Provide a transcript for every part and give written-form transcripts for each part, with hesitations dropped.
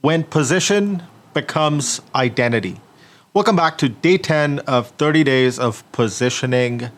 when position becomes identity. Welcome back to day 10 of 30 days of positioning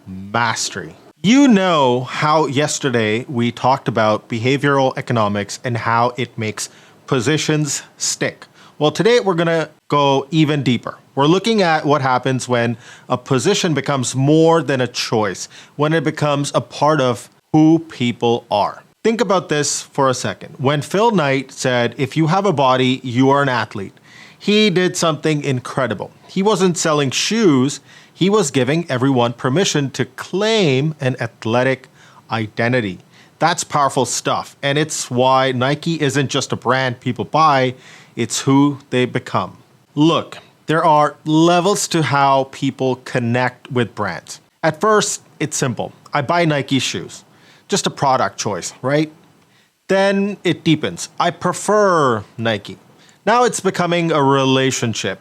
mastery. You know how yesterday we talked about behavioral economics and how it makes positions stick. Well, today we're going to go even deeper. We're looking at what happens when a position becomes more than a choice, when it becomes a part of who people are. Think about this for a second. When Phil Knight said, if you have a body, you are an athlete, he did something incredible. He wasn't selling shoes, he was giving everyone permission to claim an athletic identity. That's powerful stuff, and it's why Nike isn't just a brand people buy, it's who they become. Look, there are levels to how people connect with brands. At first, it's simple. I buy Nike shoes. Just a product choice, right? Then it deepens. I prefer Nike. Now it's becoming a relationship.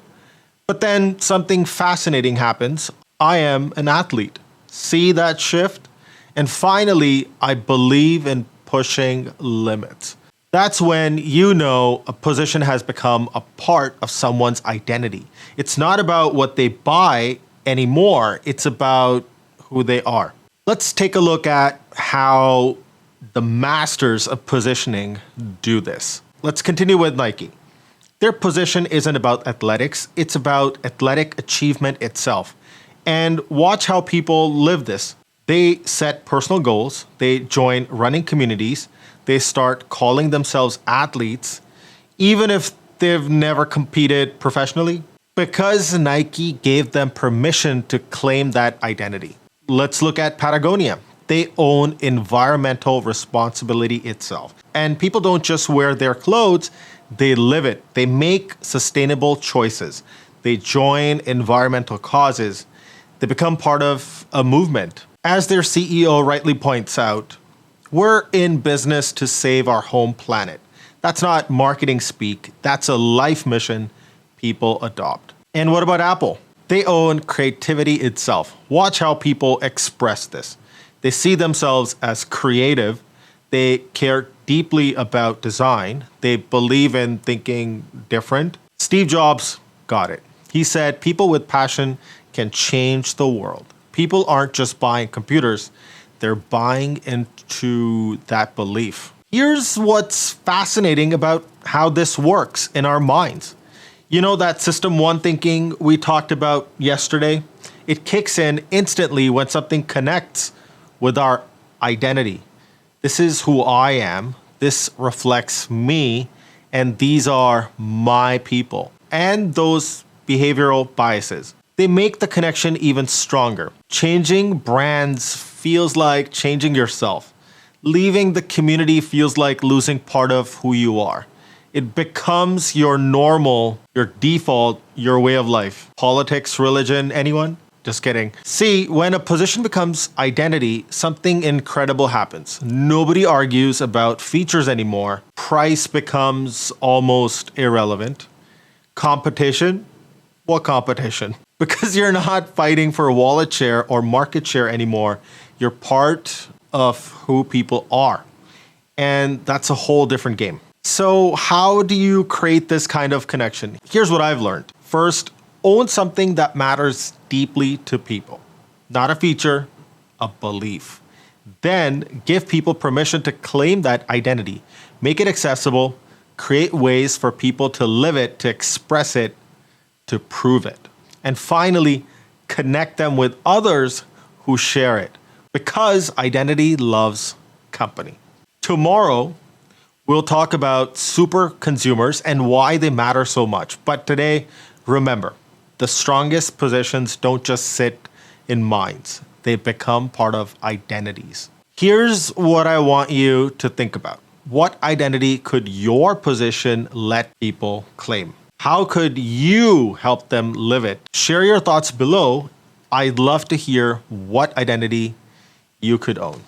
But then something fascinating happens. I am an athlete. See that shift? And finally, I believe in pushing limits. That's when you know a position has become a part of someone's identity. It's not about what they buy anymore. It's about who they are. Let's take a look at how the masters of positioning do this. Let's continue with Nike. Their position isn't about athletics, it's about athletic achievement itself. And watch how people live this. They set personal goals, they join running communities, they start calling themselves athletes, even if they've never competed professionally, because Nike gave them permission to claim that identity. Let's look at Patagonia. They own environmental responsibility itself. And people don't just wear their clothes, they live it. They make sustainable choices. They join environmental causes. They become part of a movement. As their CEO rightly points out, we're in business to save our home planet. That's not marketing speak. That's a life mission people adopt. And what about Apple? They own creativity itself. Watch how people express this. They see themselves as creative. They care deeply about design. They believe in thinking different. Steve Jobs got it. He said, people with passion can change the world. People aren't just buying computers, they're buying into that belief. Here's what's fascinating about how this works in our minds. You know that system one thinking we talked about yesterday? It kicks in instantly when something connects with our identity. This is who I am, this reflects me, and these are my people. And those behavioral biases, they make the connection even stronger. Changing brands feels like changing yourself. Leaving the community feels like losing part of who you are. It becomes your normal, your default, your way of life. Politics, religion, anyone? Just kidding. See, when a position becomes identity, something incredible happens. Nobody argues about features anymore. Price becomes almost irrelevant. Competition? What competition? Because you're not fighting for wallet share or market share anymore. You're part of who people are. And that's a whole different game. So how do you create this kind of connection? Here's what I've learned. First, own something that matters deeply to people. Not a feature, a belief. Then give people permission to claim that identity. Make it accessible. Create ways for people to live it, to express it, to prove it. And finally, connect them with others who share it. Because identity loves company. Tomorrow, we'll talk about super consumers and why they matter so much. But today, remember, the strongest positions don't just sit in minds. They become part of identities. Here's what I want you to think about. What identity could your position let people claim? How could you help them live it? Share your thoughts below. I'd love to hear what identity you could own.